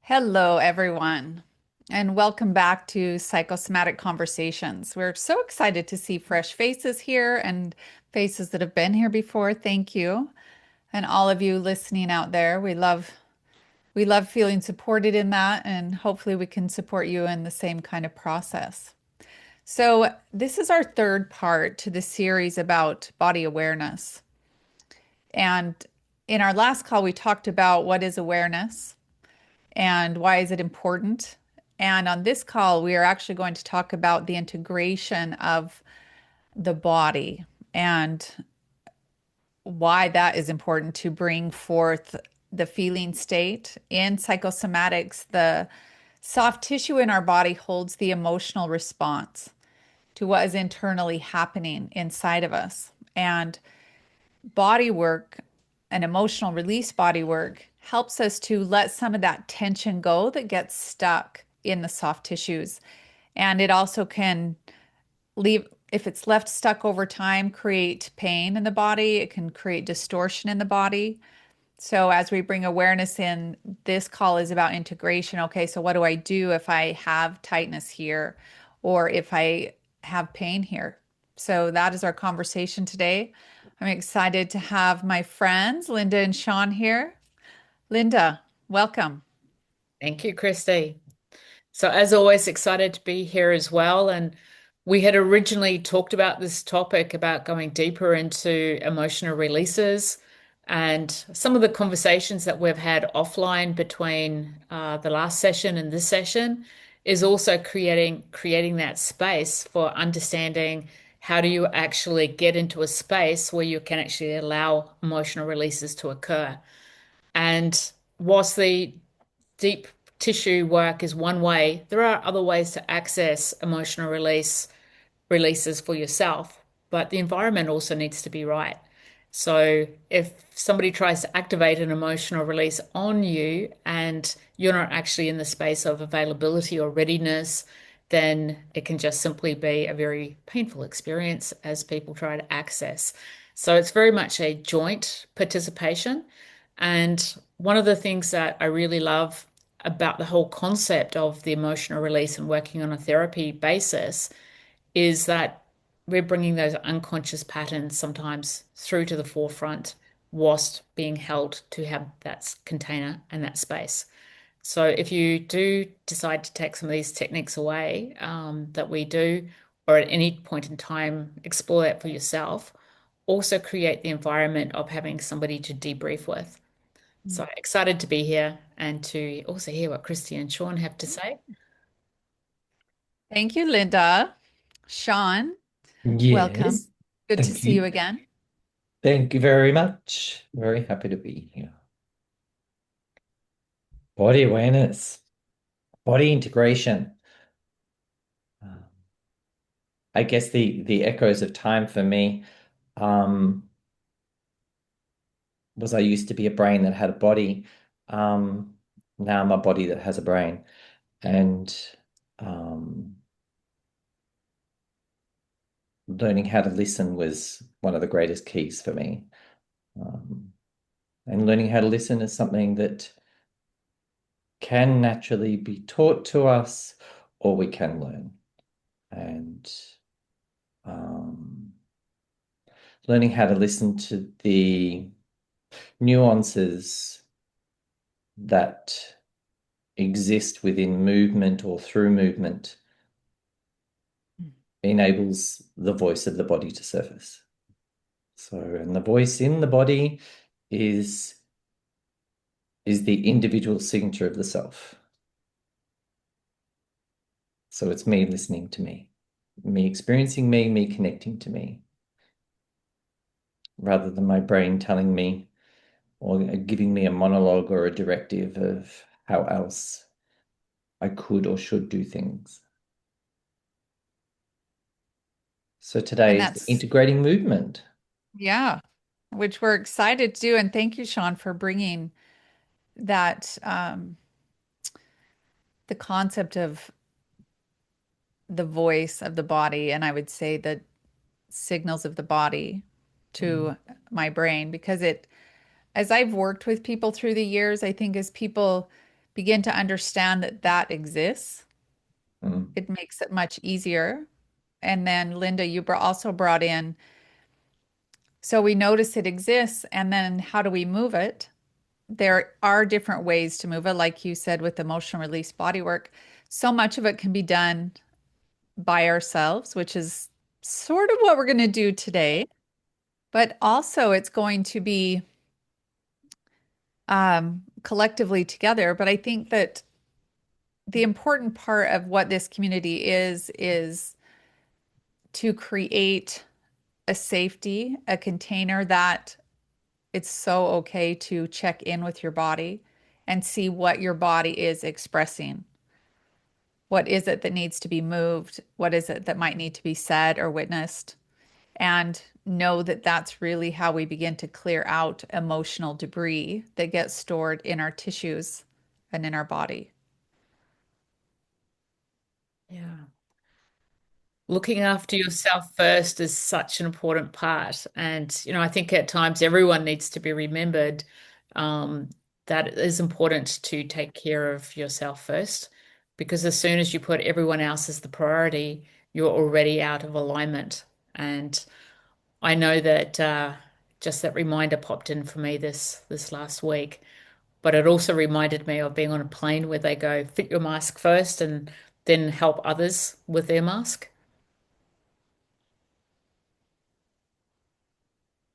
Hello, everyone, and welcome back to Psychosomatic Conversations. We're so excited to see fresh faces here and faces that have been here before. Thank you. And all of you listening out there. We love feeling supported in that, and hopefully we can support you in the same kind of process. So, this is our third part to the series about body awareness. And in our last call, we talked about what is awareness and why is it important. And on this call, we are actually going to talk about the integration of the body and why that is important to bring forth the feeling state. In psychosomatics, the soft tissue in our body holds the emotional response to what is internally happening inside of us. And body work and emotional release body work helps us to let some of that tension go that gets stuck in the soft tissues. And it also can leave, if it's left stuck over time, create pain in the body. It can create distortion in the body. So as we bring awareness in, this call is about integration. Okay, so what do I do if I have tightness here or if I have pain here? So that is our conversation today. I'm excited to have my friends, Linda and Sean here. Linda, welcome. Thank you, Christy. So, as always, excited to be here as well. And we had originally talked about this topic about going deeper into emotional releases and some of the conversations that we've had offline between the last session and this session is also creating that space for understanding how do you actually get into a space where you can actually allow emotional releases to occur. And whilst the deep tissue work is one way, there are other ways to access emotional releases for yourself, but the environment also needs to be right. So if somebody tries to activate an emotional release on you and you're not actually in the space of availability or readiness, then it can just simply be a very painful experience as people try to access. So it's very much a joint participation. And one of the things that I really love about the whole concept of the emotional release and working on a therapy basis is that we're bringing those unconscious patterns sometimes through to the forefront whilst being held to have that container and that space. So if you do decide to take some of these techniques away that we do, or at any point in time, explore that for yourself, also create the environment of having somebody to debrief with. So excited to be here and to also hear what Christy and Sean have to say. Thank you, Linda. Sean, welcome. Yes, Good to thank see you you. again. Thank you very much. Very happy to be here. Body awareness, body integration. Um, I guess the echoes of time for me um, was I used to be a brain that had a body. Um, Now I'm a body that has a brain. And um, learning how to listen was one of the greatest keys for me. Um, and learning how to listen is something that can naturally be taught to us or we can learn. And um, learning how to listen to the nuances that exist within movement or through movement enables the voice of the body to surface. So, and the voice in the body is is the individual signature of the self. So it's me listening to me experiencing me connecting to me, rather than my brain telling me or giving me a monologue or a directive of how else I could or should do things. So today And is that's, integrating movement. yeah, which we're excited to do. And thank you, Sean, for bringing that, the concept of the voice of the body, and I would say the signals of the body Mm. to my brain, because it, as I've worked with people through the years, I think as people begin to understand that that exists, Mm. it makes it much easier. And then Linda, you also brought in, so we notice it exists, and then how do we move it? There are different ways to move it, like you said, with emotional release body work. So much of it can be done by ourselves, which is sort of what we're going to do today. But also, it's going to be collectively together. But I think that the important part of what this community is to create a safety, a container that it's so okay to check in with your body and see what your body is expressing. What is it that needs to be moved? What is it that might need to be said or witnessed? And know that that's really how we begin to clear out emotional debris that gets stored in our tissues and in our body. Yeah. Looking after yourself first is such an important part. And, I think at times everyone needs to be remembered that it is important to take care of yourself first, because as soon as you put everyone else as the priority, you're already out of alignment. And I know that just that reminder popped in for me this last week, but it also reminded me of being on a plane where they go, fit your mask first and then help others with their mask.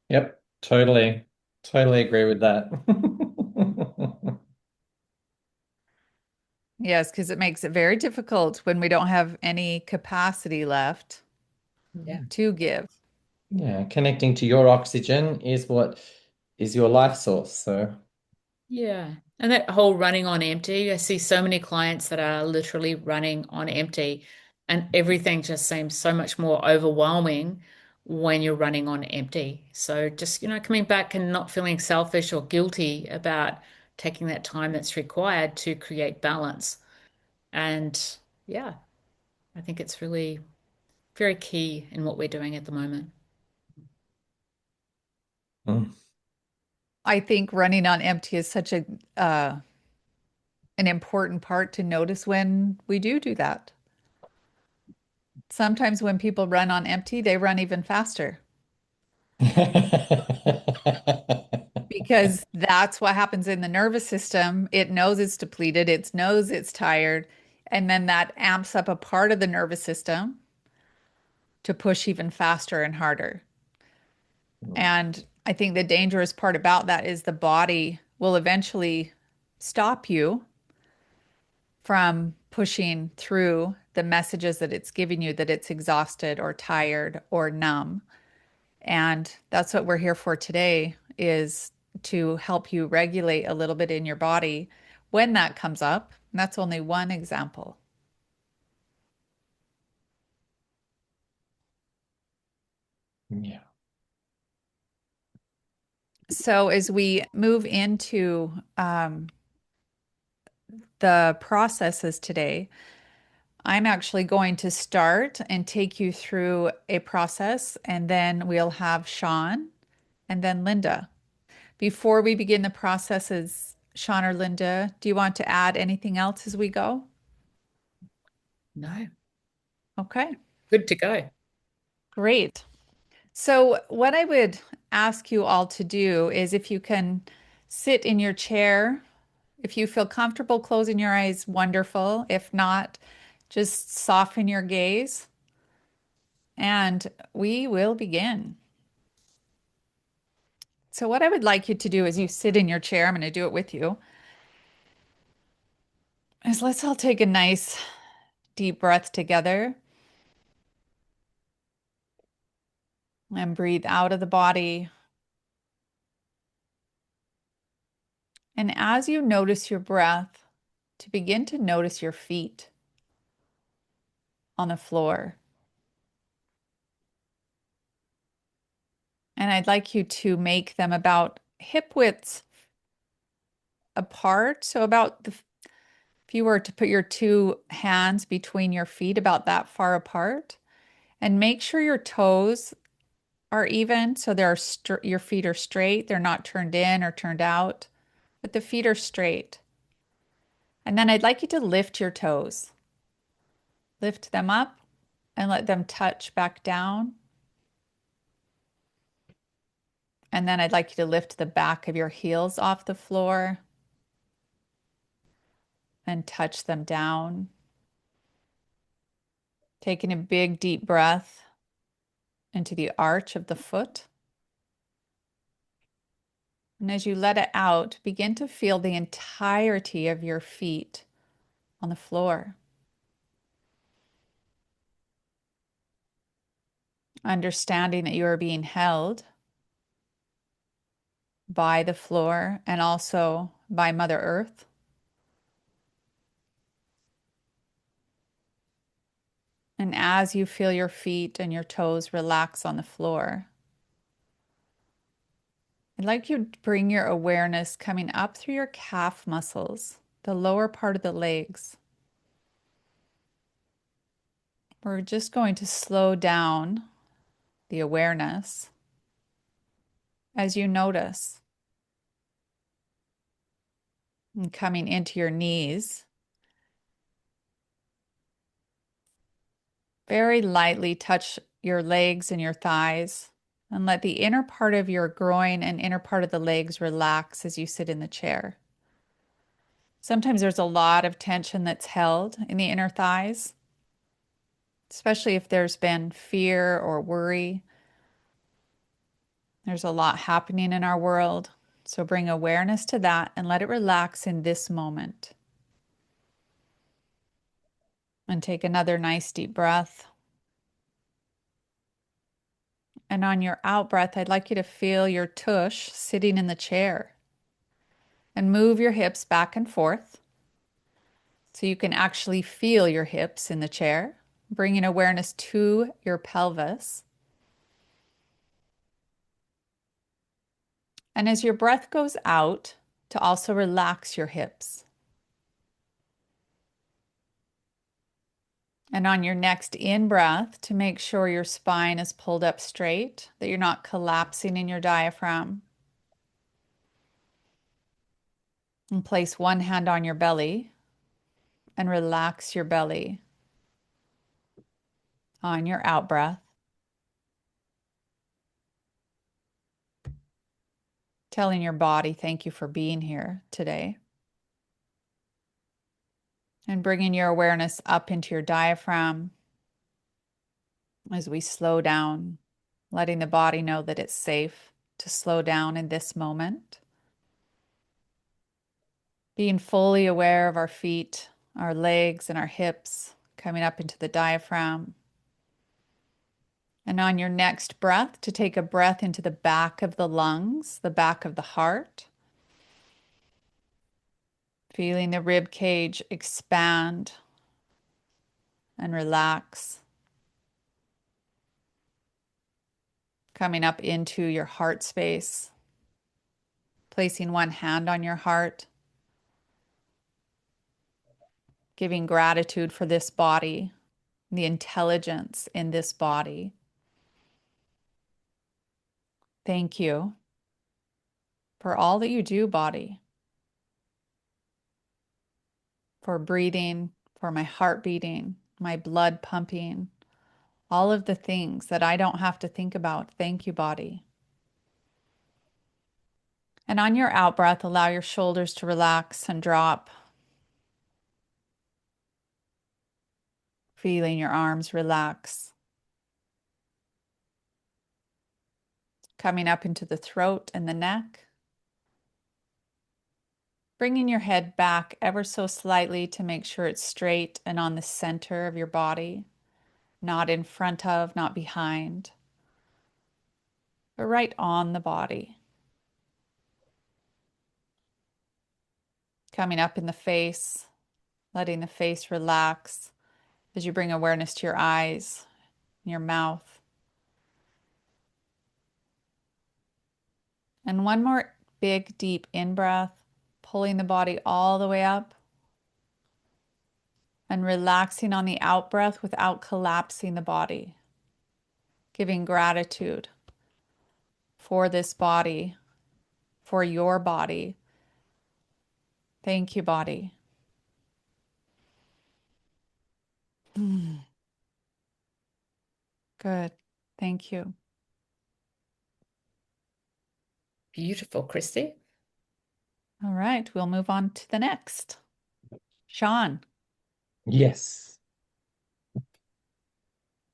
Yep, totally, totally agree with that. Yes, because it makes it very difficult when we don't have any capacity left Yeah. to give. Yeah, connecting to your oxygen is what is your life source. So, Yeah. And that whole running on empty, I see so many clients that are literally running on empty, and everything just seems so much more overwhelming when you're running on empty. So just, coming back and not feeling selfish or guilty about taking that time that's required to create balance. And yeah, I think it's really very key in what we're doing at the moment. mm. I think running on empty is such a an important part to notice when we do that. Sometimes when people run on empty, they run even faster because that's what happens in the nervous system. It knows it's depleted, it knows it's tired, and then that amps up a part of the nervous system to push even faster and harder. And I think the dangerous part about that is the body will eventually stop you from pushing through the messages that it's giving you that it's exhausted or tired or numb. And that's what we're here for today is to help you regulate a little bit in your body when that comes up. And that's only one example. Yeah. So as we move into the processes today, I'm actually going to start and take you through a process, and then we'll have Sean and then Linda. Before we begin the processes, Sean or Linda, do you want to add anything else as we go? No, Okay, good to go. great. So, what I would ask you all to do is if you can sit in your chair, if you feel comfortable closing your eyes, wonderful. If not, just soften your gaze and we will begin. So, what I would like you to do is you sit in your chair, I'm going to do it with you, is let's all take a nice deep breath together and breathe out of the body. And as you notice your breath, to begin to notice your feet on the floor. And I'd like you to make them about hip widths apart. So about if you were to put your two hands between your feet about that far apart, and make sure your toes are even. So your feet are straight. They're not turned in or turned out, but the feet are straight. And then I'd like you to lift your toes. Lift them up and let them touch back down. And then I'd like you to lift the back of your heels off the floor and touch them down. Taking a big deep breath into the arch of the foot. And as you let it out, begin to feel the entirety of your feet on the floor. Understanding that you are being held by the floor and also by Mother Earth. And as you feel your feet and your toes relax on the floor, I'd like you to bring your awareness coming up through your calf muscles, the lower part of the legs. We're just going to slow down the awareness as you notice. And coming into your knees, very lightly touch your legs and your thighs and let the inner part of your groin and inner part of the legs relax as you sit in the chair. Sometimes there's a lot of tension that's held in the inner thighs, especially if there's been fear or worry. There's a lot happening in our world. So bring awareness to that and let it relax in this moment. And take another nice deep breath. And on your out breath, I'd like you to feel your tush sitting in the chair. And move your hips back and forth so you can actually feel your hips in the chair. Bringing awareness to your pelvis. And as your breath goes out, to also relax your hips. And on your next in-breath, to make sure your spine is pulled up straight, that you're not collapsing in your diaphragm. And place one hand on your belly and relax your belly on your out-breath. Telling your body, thank you for being here today. And bringing your awareness up into your diaphragm as we slow down, letting the body know that it's safe to slow down in this moment. Being fully aware of our feet, our legs, and our hips coming up into the diaphragm. And on your next breath, to take a breath into the back of the lungs, the back of the heart. Feeling the rib cage expand and relax. Coming up into your heart space. Placing one hand on your heart. Giving gratitude for this body, the intelligence in this body. Thank you for all that you do, body. For breathing, for my heart beating, my blood pumping, all of the things that I don't have to think about. Thank you, body. And on your out breath, allow your shoulders to relax and drop. Feeling your arms relax. Coming up into the throat and the neck. Bringing your head back ever so slightly to make sure it's straight and on the center of your body. Not in front of, not behind, but right on the body. Coming up in the face, letting the face relax as you bring awareness to your eyes, your mouth. And one more big, deep in-breath, pulling the body all the way up and relaxing on the out-breath without collapsing the body. Giving gratitude for this body, for your body. Thank you, body. Mm. Good. Thank you. Beautiful, Christy. All right, we'll move on to the next. Sean. Yes.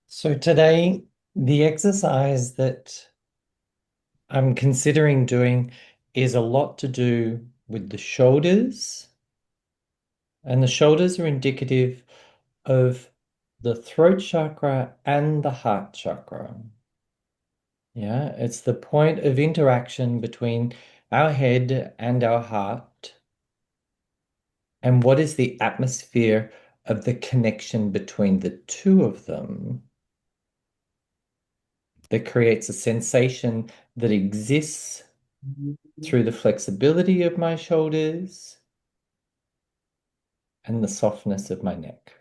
So today, the exercise that I'm considering doing is a lot to do with the shoulders. And the shoulders are indicative of the throat chakra and the heart chakra. Yeah, it's the point of interaction between our head and our heart. And what is the atmosphere of the connection between the two of them that creates a sensation that exists through the flexibility of my shoulders and the softness of my neck.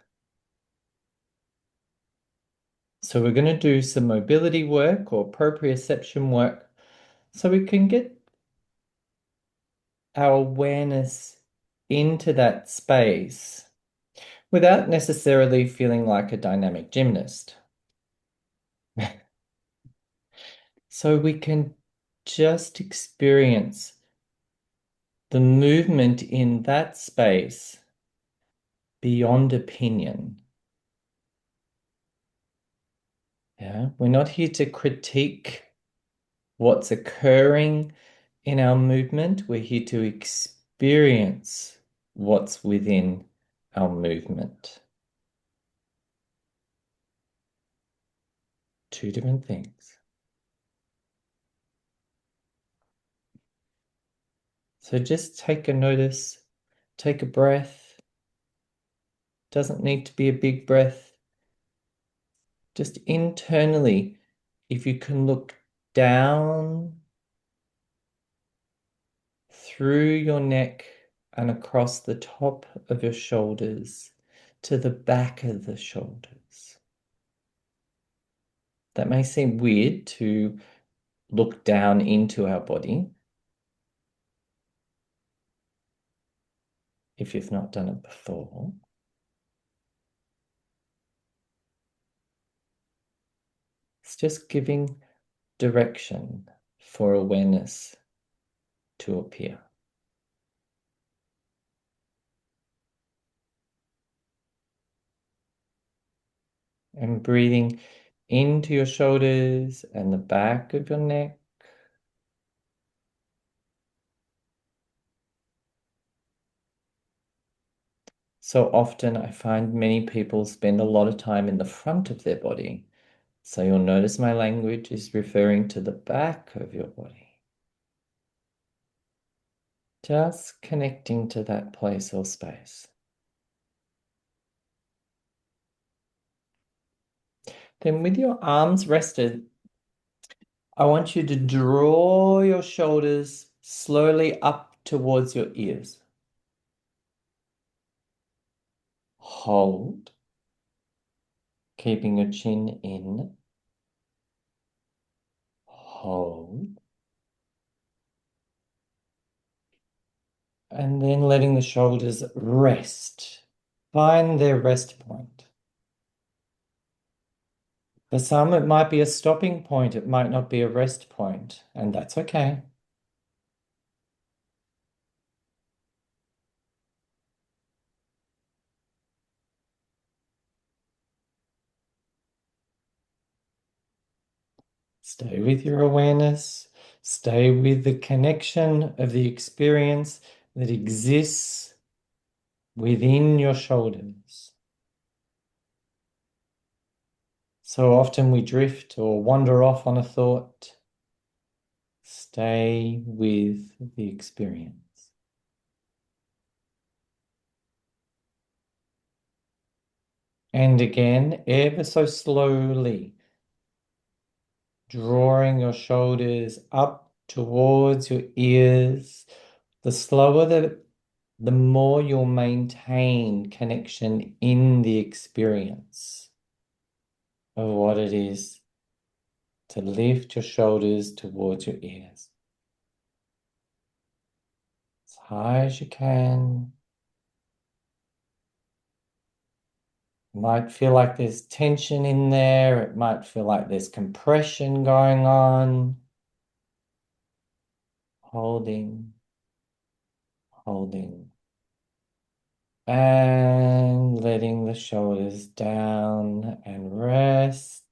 So we're going to do some mobility work or proprioception work so we can get our awareness into that space without necessarily feeling like a dynamic gymnast. So we can just experience the movement in that space beyond opinion. Yeah, we're not here to critique what's occurring in our movement. We're here to experience what's within our movement. Two different things. So just take a notice, take a breath. Doesn't need to be a big breath. Just internally, if you can look down through your neck and across the top of your shoulders to the back of the shoulders. That may seem weird to look down into our body if you've not done it before. It's just giving direction for awareness to appear. And breathing into your shoulders and the back of your neck. So often I find many people spend a lot of time in the front of their body. So you'll notice my language is referring to the back of your body. Just connecting to that place or space. Then with your arms rested, I want you to draw your shoulders slowly up towards your ears. Hold, keeping your chin in. Hold. And then letting the shoulders rest. Find their rest point. For some, it might be a stopping point. It might not be a rest point, and that's okay. Stay with your awareness. Stay with the connection of the experience that exists within your shoulders. So often we drift or wander off on a thought. Stay with the experience. And again, ever so slowly, drawing your shoulders up towards your ears. The slower the more you'll maintain connection in the experience of what it is to lift your shoulders towards your ears. As high as you can. might feel like there's tension in there. It might feel like there's compression going on. Holding, holding. And letting the shoulders down and rest.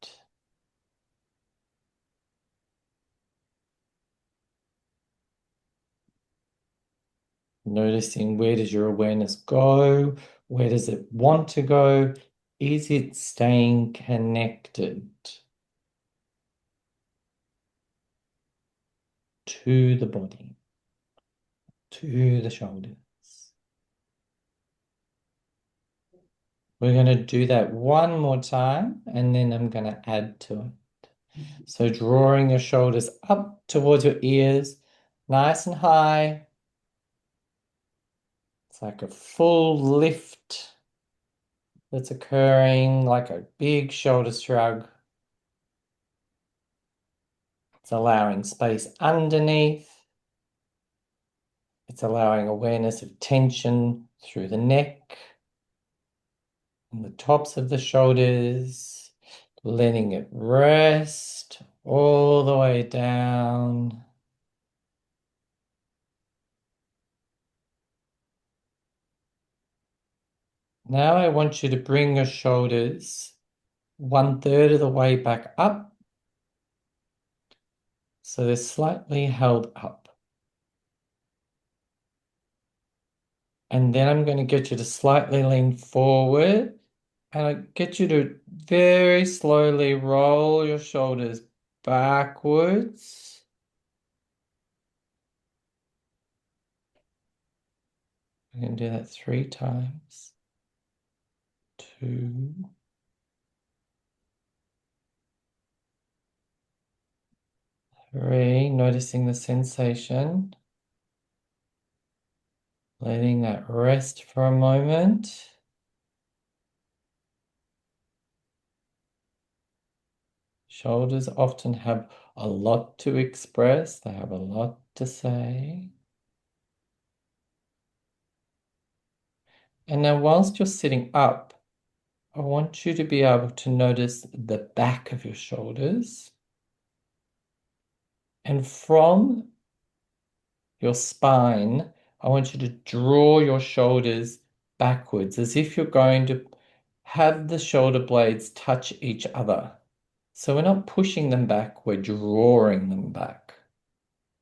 Noticing, where does your awareness go? Where does it want to go? Is it staying connected to the body, to the shoulders? We're going to do that one more time, and then I'm going to add to it. So drawing your shoulders up towards your ears, nice and high. It's like a full lift that's occurring, like a big shoulder shrug. It's allowing space underneath. It's allowing awareness of tension through the neck and the tops of the shoulders, letting it rest all the way down. Now I want you to bring your shoulders 1/3 of the way back up, so they're slightly held up. And then I'm going to get you to slightly lean forward, and I get you to very slowly roll your shoulders backwards. I'm going to do that 3 times. 2, 3, noticing the sensation. Letting that rest for a moment. Shoulders often have a lot to express. They have a lot to say. And now whilst you're sitting up, I want you to be able to notice the back of your shoulders. And from your spine, I want you to draw your shoulders backwards as if you're going to have the shoulder blades touch each other. So we're not pushing them back, we're drawing them back,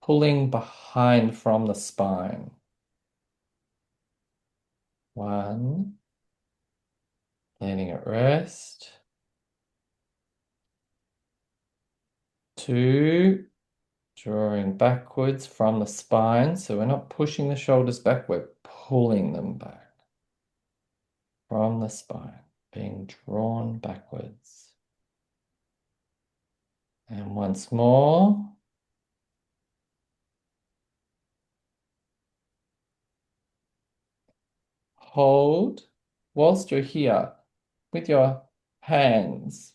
pulling behind from the spine. 1, letting it rest. 2, drawing backwards from the spine. So we're not pushing the shoulders back, we're pulling them back from the spine, being drawn backwards. And once more. Hold whilst you're here with your hands.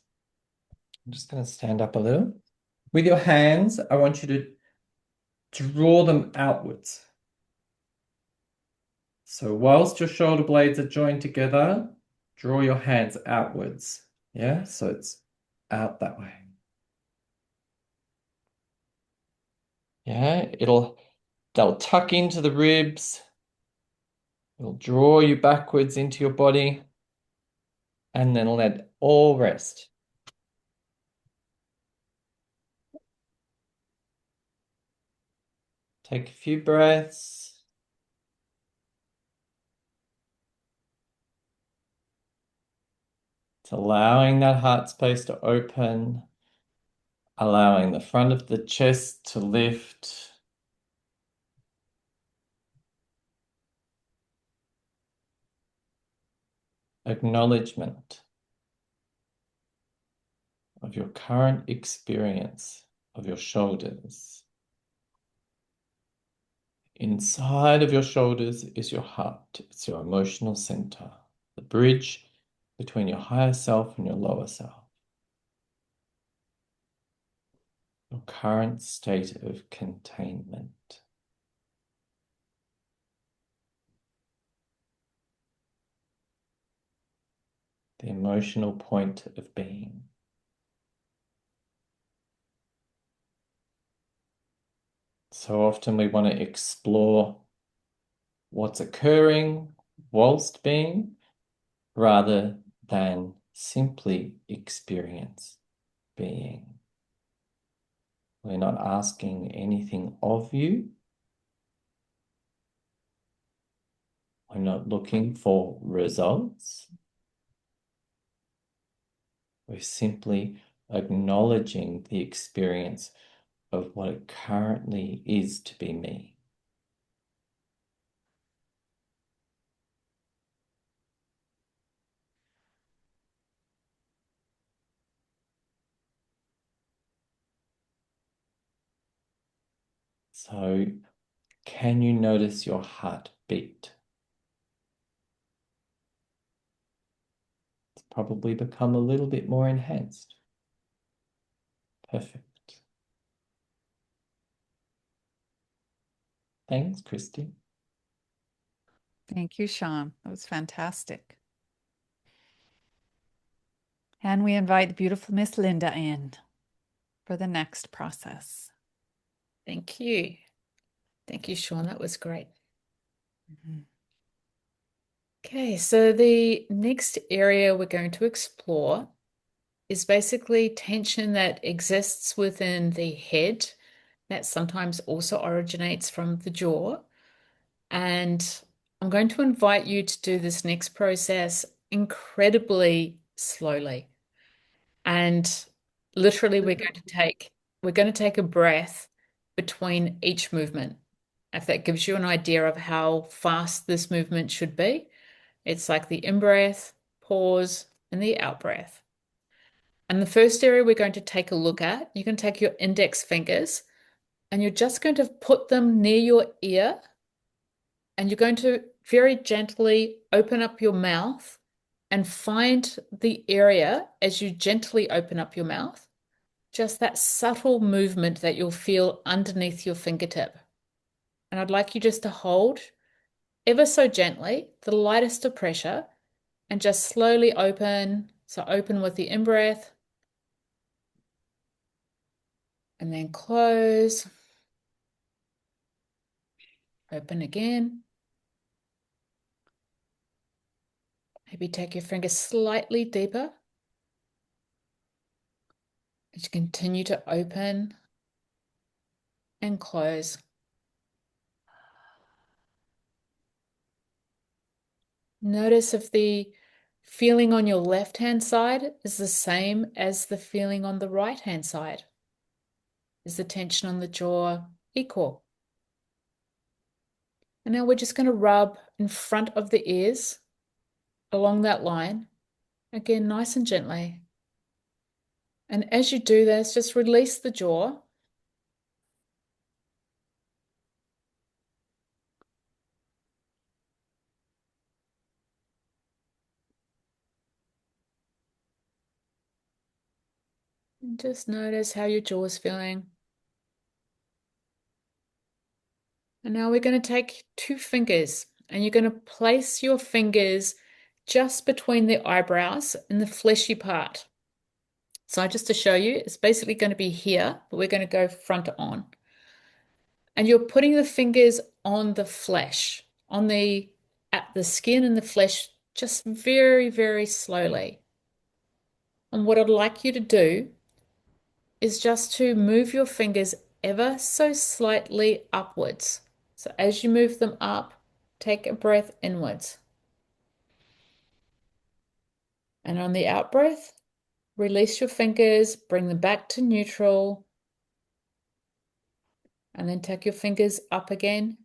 I'm just going to stand up a little. With your hands, I want you to draw them outwards. So whilst your shoulder blades are joined together, draw your hands outwards. Yeah, so it's out that way. Yeah, they'll tuck into the ribs. It'll draw you backwards into your body, and then let all rest. Take a few breaths. It's allowing that heart space to open, allowing the front of the chest to lift. Acknowledgement of your current experience of your shoulders. Inside of your shoulders is your heart. It's your emotional center, the bridge between your higher self and your lower self. Your current state of containment. the emotional point of being. So often we want to explore what's occurring whilst being, rather than simply experience being. We're not asking anything of you. We're not looking for results. We're simply acknowledging the experience of what it currently is to be me. So, can you notice your heartbeat? It's probably become a little bit more enhanced. Perfect. Thanks, Christy. Thank you, Sean. That was fantastic. And we invite the beautiful Miss Linda in for the next process. Thank you. Thank you, Sean. That was great. Okay, so the next area we're going to explore is basically tension that exists within the head that sometimes also originates from the jaw. And I'm going to invite you to do this next process incredibly slowly. And literally we're going to take a breath between each movement. If that gives you an idea of how fast this movement should be, it's like the in-breath, pause, and the out-breath. And the first area we're going to take a look at, you can take your index fingers and you're just going to put them near your ear and you're going to very gently open up your mouth and find the area as you gently open up your mouth, just that subtle movement that you'll feel underneath your fingertip. And I'd like you just to hold ever so gently, the lightest of pressure, and just slowly open. So open with the in-breath and then close. Open again. Maybe take your fingers slightly deeper as you continue to open and close. Notice if the feeling on your left-hand side is the same as the feeling on the right-hand side. Is the tension on the jaw equal? And now we're just going to rub in front of the ears along that line. Again, nice and gently. And as you do this, just release the jaw. And just notice how your jaw is feeling. And now we're going to take two fingers and you're going to place your fingers just between the eyebrows in the fleshy part. So just to show you, it's basically going to be here, but we're going to go front on. And you're putting the fingers on the flesh, at the skin and the flesh, just very, very slowly. And what I'd like you to do is just to move your fingers ever so slightly upwards. So as you move them up, take a breath inwards. And on the out breath, release your fingers, bring them back to neutral, and then take your fingers up again.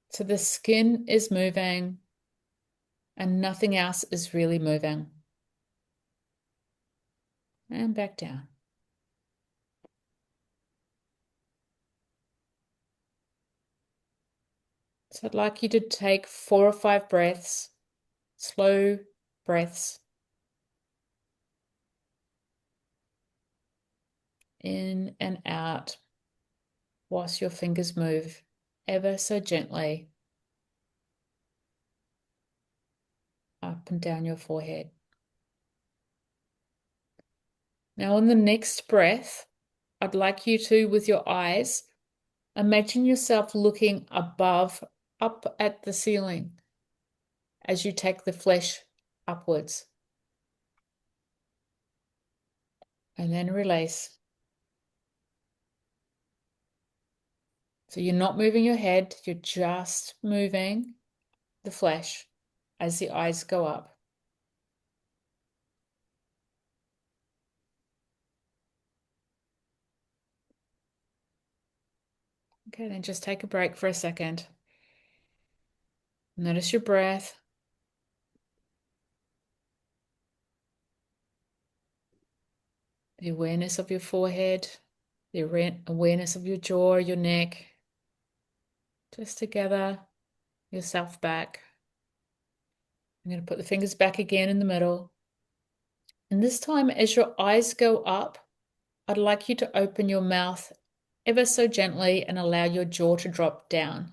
So the skin is moving and nothing else is really moving. And back down. So I'd like you to take 4 or 5 breaths, slow breaths, in and out, whilst your fingers move ever so gently. up and down your forehead. Now, on the next breath, I'd like you to, with your eyes, imagine yourself looking above, up at the ceiling as you take the flesh upwards. And then release. So you're not moving your head, you're just moving the flesh as the eyes go up. Okay, then just take a break for a second. Notice your breath. The awareness of your forehead, the awareness of your jaw, your neck. Just to gather yourself back. I'm going to put the fingers back again in the middle. And this time, as your eyes go up, I'd like you to open your mouth ever so gently and allow your jaw to drop down.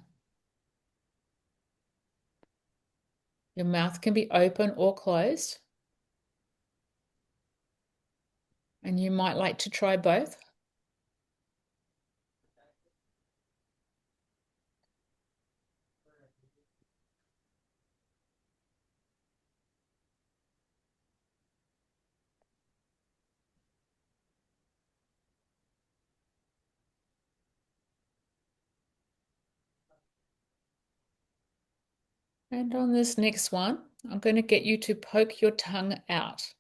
Your mouth can be open or closed. And you might like to try both. And on this next one, I'm going to get you to poke your tongue out.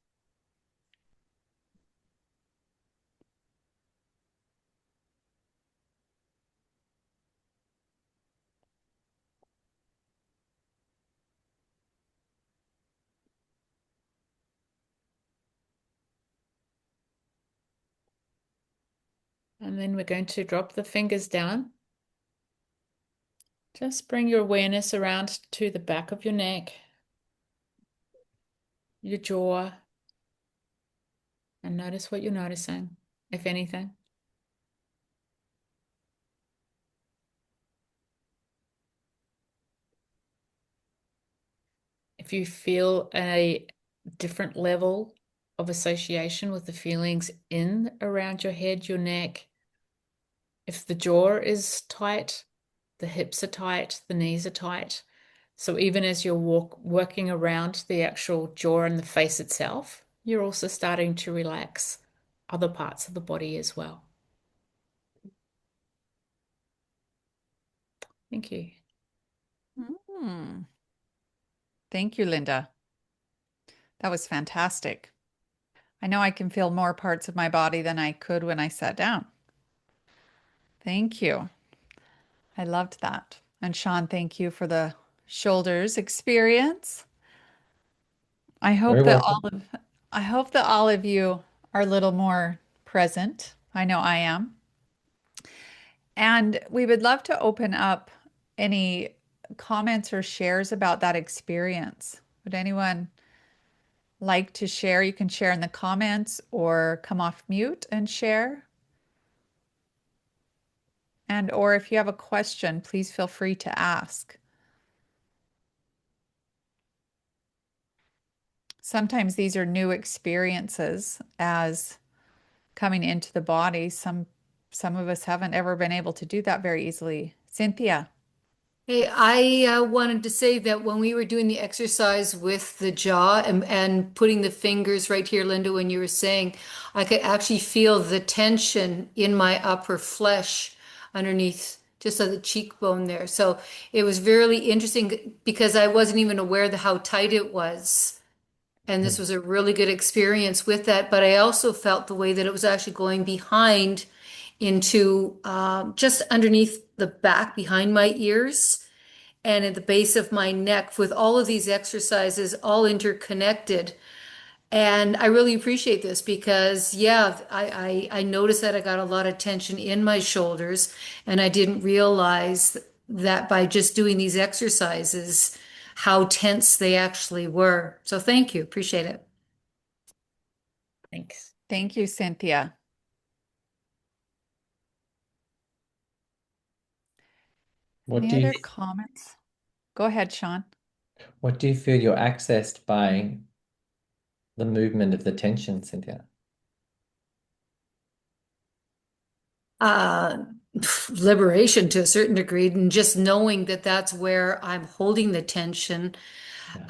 And then we're going to drop the fingers down. Just bring your awareness around to the back of your neck, your jaw, and notice what you're noticing, if anything. If you feel a different level of association with the feelings in around your head, your neck, if the jaw is tight, the hips are tight, the knees are tight. So even as you're working around the actual jaw and the face itself, you're also starting to relax other parts of the body as well. Thank you. Thank you, Linda. That was fantastic. I know I can feel more parts of my body than I could when I sat down. Thank you. I loved that. And Sean, thank you for the shoulders experience. I Very hope that welcome. I hope that all of you are a little more present. I know I am. And we would love to open up any comments or shares about that experience. Would anyone like to share? You can share in the comments or come off mute and share. And or if you have a question, please feel free to ask. Sometimes these are new experiences as coming into the body. Some of us haven't ever been able to do that very easily. Cynthia. Hey, I wanted to say that when we were doing the exercise with the jaw and putting the fingers right here, Linda, when you were saying, I could actually feel the tension in my upper flesh underneath just on the cheekbone there. So it was really interesting because I wasn't even aware of how tight it was. And this was a really good experience with that. But I also felt the way that it was actually going behind into just underneath the back behind my ears and at the base of my neck with all of these exercises all interconnected. And I really appreciate this because, yeah, I noticed that I got a lot of tension in my shoulders, and I didn't realize that by just doing these exercises, how tense they actually were. So thank you. Appreciate it. Thanks. Thank you, Cynthia. What Any do you other comments? Go ahead, Sean. What do you feel you're accessed by the movement of the tension, Cynthia? Uh, Liberation to a certain degree, and just knowing that that's where I'm holding the tension,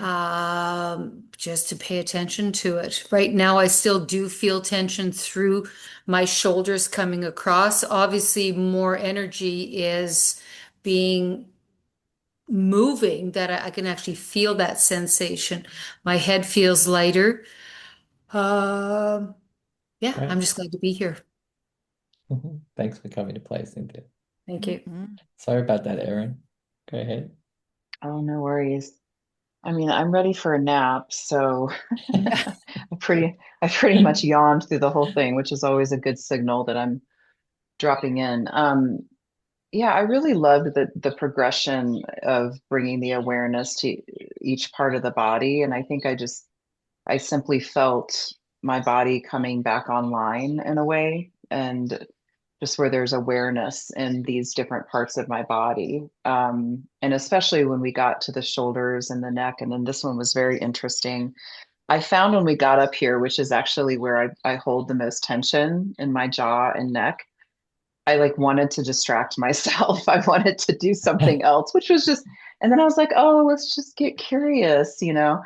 Yeah. just to pay attention to it. Right now, I still do feel tension through my shoulders coming across. Obviously, more energy is being moving that I can actually feel that sensation. My head feels lighter. Um, yeah, Great. I'm just glad to be here. Thanks for coming to play, Cynthia. Thank you. Mhm. Sorry about that, Erin. Go ahead. Oh, no worries. I mean, I'm ready for a nap, so I pretty much yawned through the whole thing, which is always a good signal that I'm dropping in. Yeah, I really loved the progression of bringing the awareness to each part of the body, and I think I simply felt my body coming back online in a way, and just where there's awareness in these different parts of my body. And especially when we got to the shoulders and the neck, and then this one was very interesting. I found when we got up here, which is actually where I hold the most tension in my jaw and neck, I like wanted to distract myself. I wanted to do something else, which was just, and then I was like, oh, let's just get curious, you know?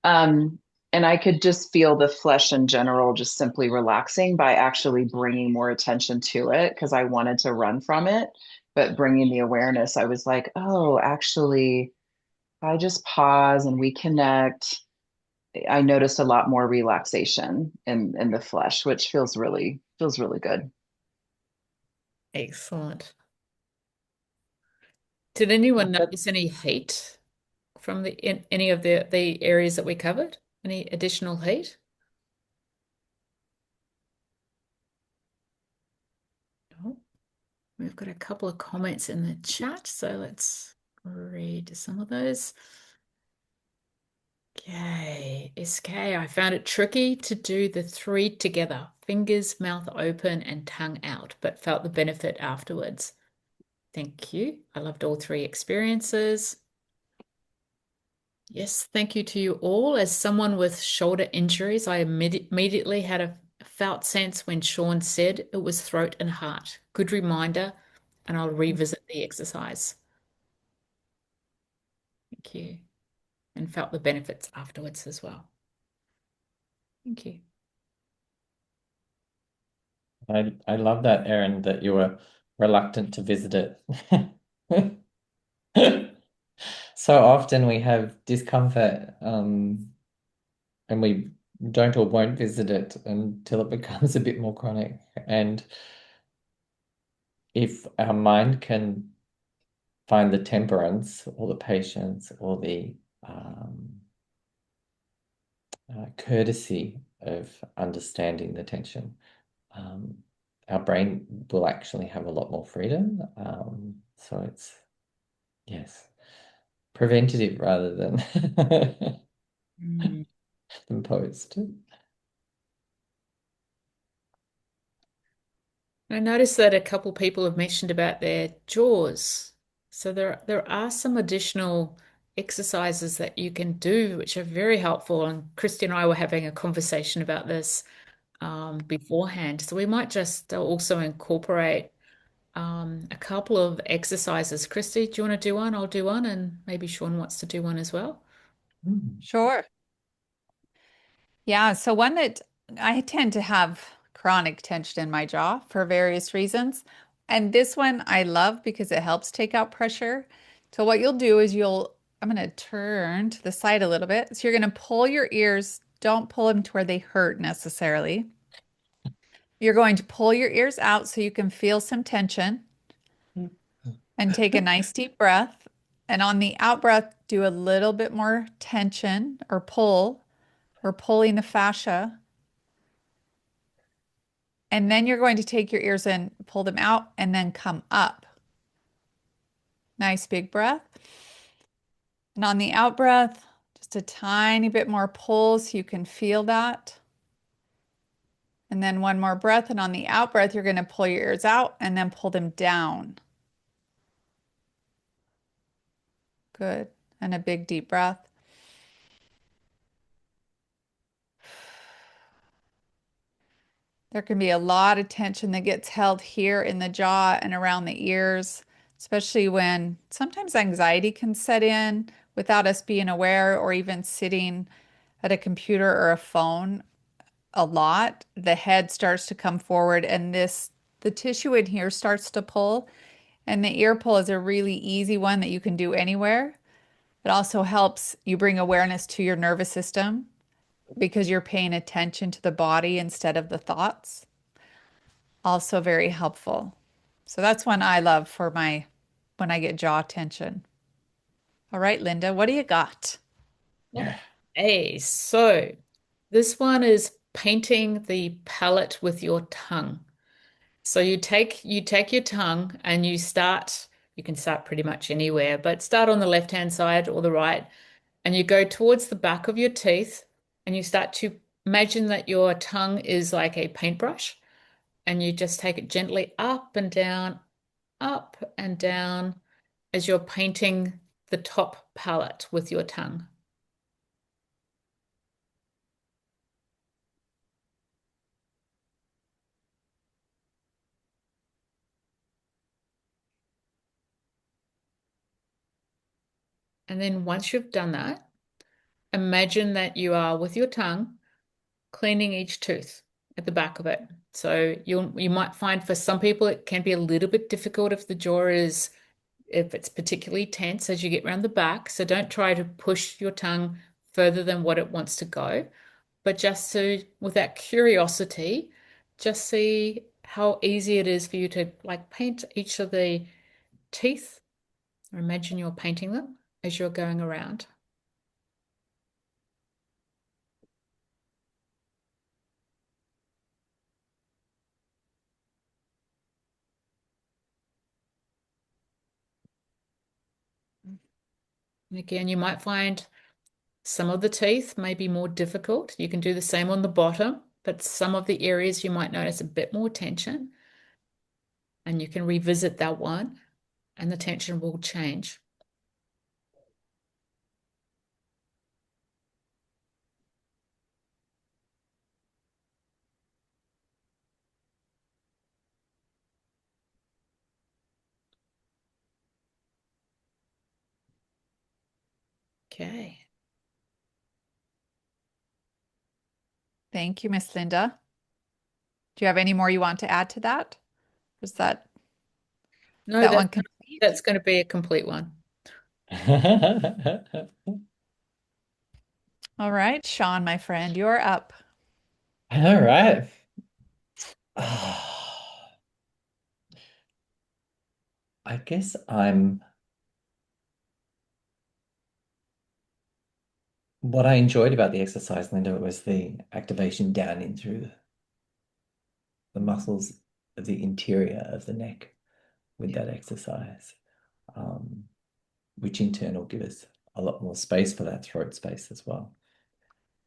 Um, and I could just feel the flesh in general just simply relaxing by actually bringing more attention to it because I wanted to run from it. But bringing the awareness, I was like, oh, actually, if I just pause and we connect, I noticed a lot more relaxation in the flesh, which feels really good. Excellent. Did anyone That notice any heat from any of the areas that we covered? Any additional heat? No. We've got a couple of comments in the chat, so let's read some of those. Okay, SK, I found it tricky to do the three together, fingers, mouth open, and tongue out, but felt the benefit afterwards. Thank you. I loved all three experiences. Yes, thank you to you all. As someone with shoulder injuries, I immediately had a felt sense when Sean said it was throat and heart. Good reminder, and I'll revisit the exercise. Thank you. And felt the benefits afterwards as well. Thank you. I love that, Erin, that you were reluctant to visit it. So often we have discomfort, and we don't or won't visit it until it becomes a bit more chronic. And if our mind can find the temperance or the patience or the courtesy of understanding the tension, our brain will actually have a lot more freedom. So it's, yes, preventative rather than Mm. imposed. I noticed that a couple people have mentioned about their jaws. So there are some additional exercises that you can do, which are very helpful. And Christy and I were having a conversation about this beforehand. So we might just also incorporate a couple of exercises. Christy, do you want to do one? I'll do one, and maybe Sean wants to do one as well. Sure. Yeah, so one that I tend to have chronic tension in my jaw for various reasons. And this one I love because it helps take out pressure. So what you'll do is I'm going to turn to the side a little bit. So you're going to pull your ears, don't pull them to where they hurt necessarily. You're going to pull your ears out so you can feel some tension and take a nice deep breath. And on the out breath, do a little bit more tension or pull. We're pulling the fascia. And then you're going to take your ears in, pull them out, and then come up. Nice big breath. And on the out breath, just a tiny bit more pull so you can feel that. And then one more breath. And on the out breath, you're going to pull your ears out and then pull them down. Good. And a big deep breath. There can be a lot of tension that gets held here in the jaw and around the ears, especially when sometimes anxiety can set in without us being aware, or even sitting at a computer or a phone a lot. The head starts to come forward, and the tissue in here starts to pull. And the ear pull is a really easy one that you can do anywhere. It also helps you bring awareness to your nervous system because you're paying attention to the body instead of the thoughts. Also very helpful. So that's one I love for when I get jaw tension. All right, Linda, what do you got? Hey, so this one is painting the palette with your tongue. So you take your tongue and you can start pretty much anywhere, but start on the left-hand side or the right, and you go towards the back of your teeth, and you start to imagine that your tongue is like a paintbrush, and you just take it gently up and down as you're painting the top palette with your tongue. And then once you've done that, imagine that you are with your tongue cleaning each tooth at the back of it. So you might find for some people it can be a little bit difficult if it's particularly tense as you get around the back. So don't try to push your tongue further than what it wants to go, but with that curiosity, just see how easy it is for you to like paint each of the teeth, or imagine you're painting them as you're going around. And again, you might find some of the teeth may be more difficult. You can do the same on the bottom, but some of the areas you might notice a bit more tension, and you can revisit that one and the tension will change. Okay. Thank you, Miss Linda. Do you have any more you want to add to that? Is No, that one complete? that's going to be a complete one. All right, Sean, my friend, you're up. All right. I guess what I enjoyed about the exercise, Linda, was the activation down in through the muscles of the interior of the neck with that exercise, which in turn will give us a lot more space for that throat space as well.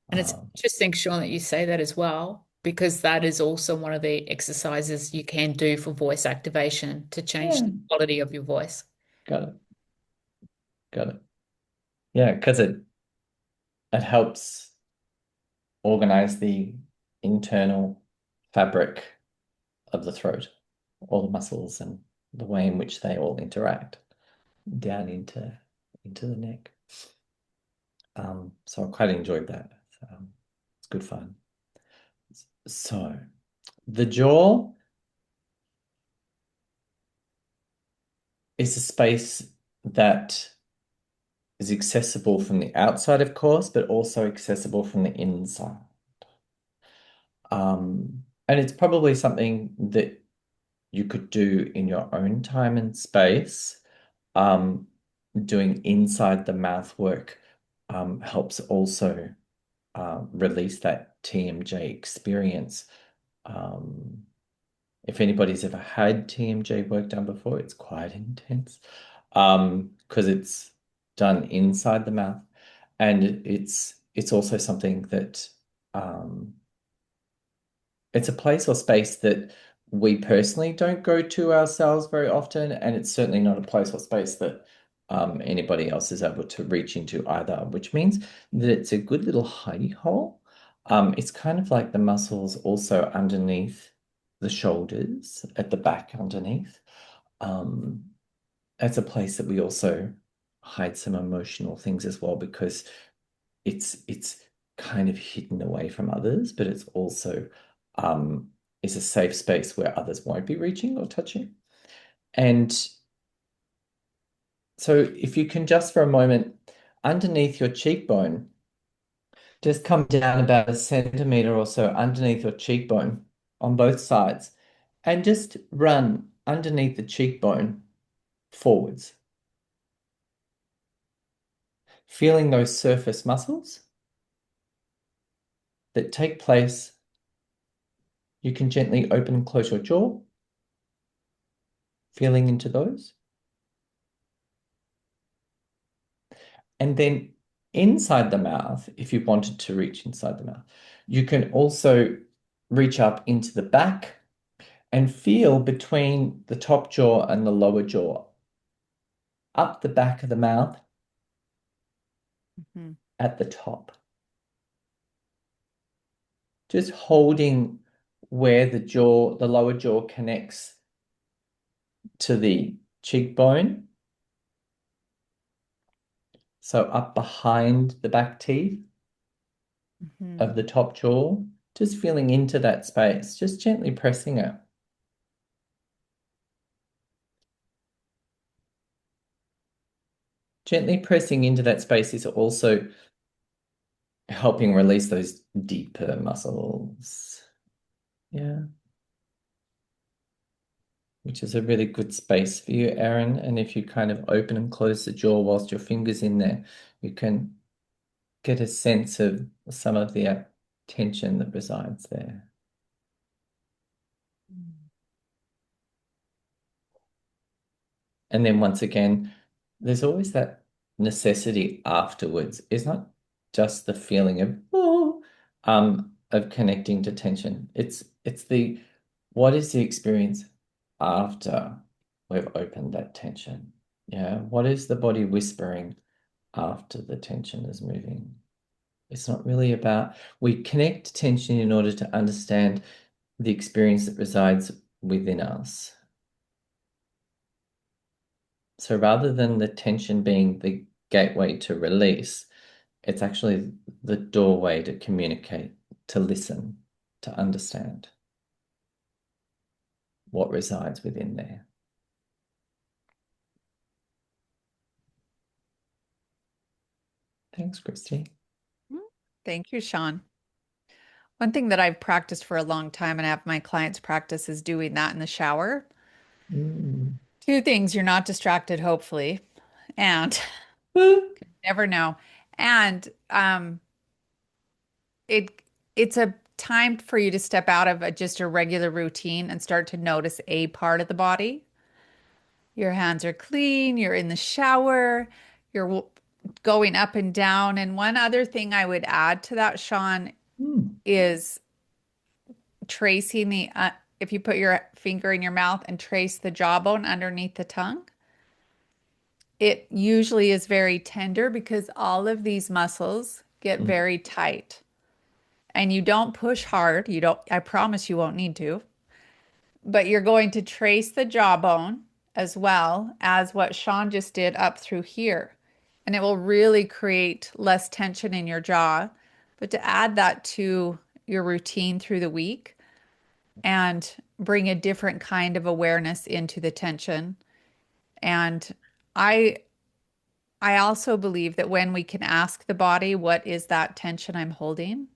And it's interesting, Sean, that you say that as well, because that is also one of the exercises you can do for voice activation to change the quality of your voice. Got it. Got it. Yeah, because it helps organize the internal fabric of the throat, all the muscles and the way in which they all interact down into the neck. So I quite enjoyed that. It's good fun. So the jaw is a space that is accessible from the outside, of course, but also accessible from the inside. And it's probably something that you could do in your own time and space. Doing inside the mouth work helps also release that TMJ experience. If anybody's ever had TMJ work done before, it's quite intense because it's done inside the mouth, and it's also something that it's a place or space that we personally don't go to ourselves very often, and it's certainly not a place or space that anybody else is able to reach into either, which means that it's a good little hidey hole. It's kind of like the muscles also underneath the shoulders, at the back underneath. That's a place that we also hide some emotional things as well, because it's kind of hidden away from others, but it's also is a safe space where others won't be reaching or touching. And so if you can just for a moment, underneath your cheekbone, just come down about a centimeter or so underneath your cheekbone on both sides, and just run underneath the cheekbone forwards, feeling those surface muscles that take place. You can gently open and close your jaw, feeling into those. And then inside the mouth, if you wanted to reach inside the mouth, you can also reach up into the back and feel between the top jaw and the lower jaw, up the back of the mouth, at the top. Just holding where the lower jaw connects to the cheekbone. So up behind the back teeth of the top jaw, just feeling into that space, just gently pressing it. Gently pressing into that space is also helping release those deeper muscles. Yeah. Which is a really good space for you, Erin. And if you kind of open and close the jaw whilst your finger's in there, you can get a sense of some of the tension that resides there. And then once again, there's always that necessity afterwards. It's not just the feeling of connecting to tension. It's the what is the experience after we've opened that tension? Yeah, what is the body whispering after the tension is moving? It's not really about, we connect tension in order to understand the experience that resides within us. So rather than the tension being the gateway to release, it's actually the doorway to communicate, to listen, to understand what resides within there. Thanks, Christy. Thank you, Sean. One thing that I've practiced for a long time and I have my clients practice is doing that in the shower. Two things, you're not distracted, hopefully, and never know. And it's a time for you to step out of just a regular routine and start to notice a part of the body. Your hands are clean, you're in the shower, you're going up and down. And one other thing I would add to that, Sean, is tracing if you put your finger in your mouth and trace the jawbone underneath the tongue, it usually is very tender because all of these muscles get very tight. And you don't push hard. You don't, I promise you won't need to, but you're going to trace the jawbone as well as what Sean just did up through here. And it will really create less tension in your jaw. But to add that to your routine through the week and bring a different kind of awareness into the tension. And I also believe that when we can ask the body, what is that tension I'm holding?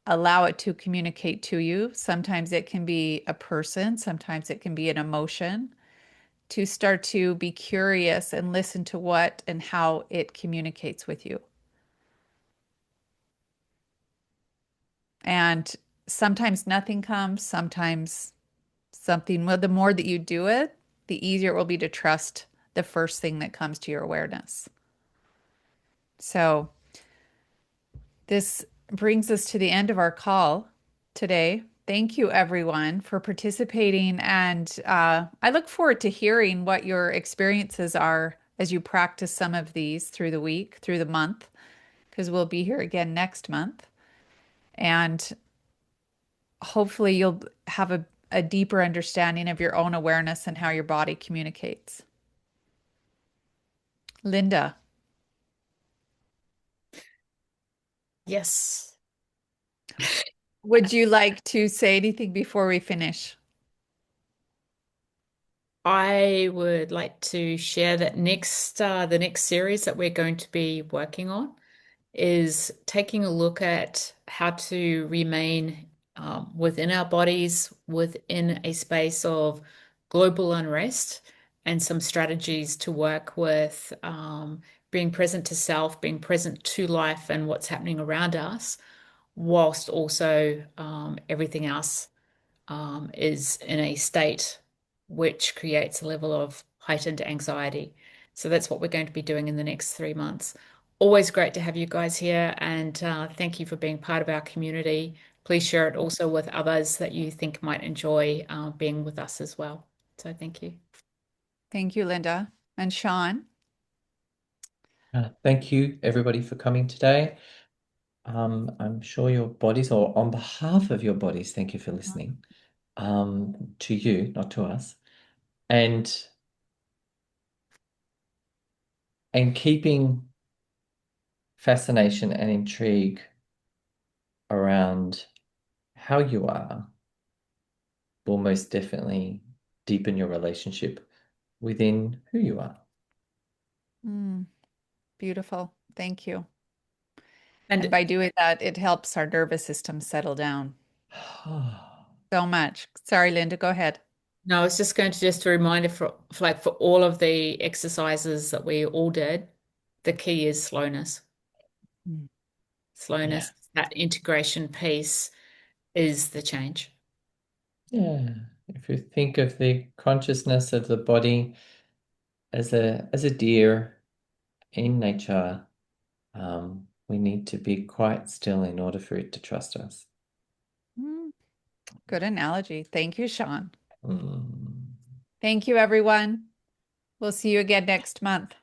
Allow it to communicate to you. Sometimes it can be a person, sometimes it can be an emotion. To start to be curious and listen to what and how it communicates with you. And sometimes nothing comes, sometimes something. Well, the more that you do it, the easier it will be to trust the first thing that comes to your awareness. So this brings us to the end of our call today. Thank you, everyone, for participating. And I look forward to hearing what your experiences are as you practice some of these through the week, through the month, because we'll be here again next month. And hopefully you'll have a deeper understanding of your own awareness and how your body communicates. Linda. Yes. Would you like to say anything before we finish? I would like to share that the next series that we're going to be working on is taking a look at how to remain within our bodies, within a space of global unrest, and some strategies to work with being present to self, being present to life and what's happening around us, whilst also everything else is in a state which creates a level of heightened anxiety. So that's what we're going to be doing in the next 3 months. Always great to have you guys here, and thank you for being part of our community. Please share it also with others that you think might enjoy being with us as well. So thank you. Thank you, Linda. And Sean? Thank you, everybody, for coming today. I'm sure your bodies, or on behalf of your bodies, thank you for listening. To you, not to us. And keeping fascination and intrigue around how you are will most definitely deepen your relationship within who you are. Beautiful. Thank you. And And by doing that, it helps our nervous system settle down so much. Sorry, Linda, go ahead. no, I was just going to just a reminder for all of the exercises that we all did, the key is slowness. Mm. Slowness, that integration piece is the change. Yeah. If you think of the consciousness of the body as a deer in nature, we need to be quite still in order for it to trust us. Good analogy. Thank you, Sean. Mm. Thank you, everyone. We'll see you again next month.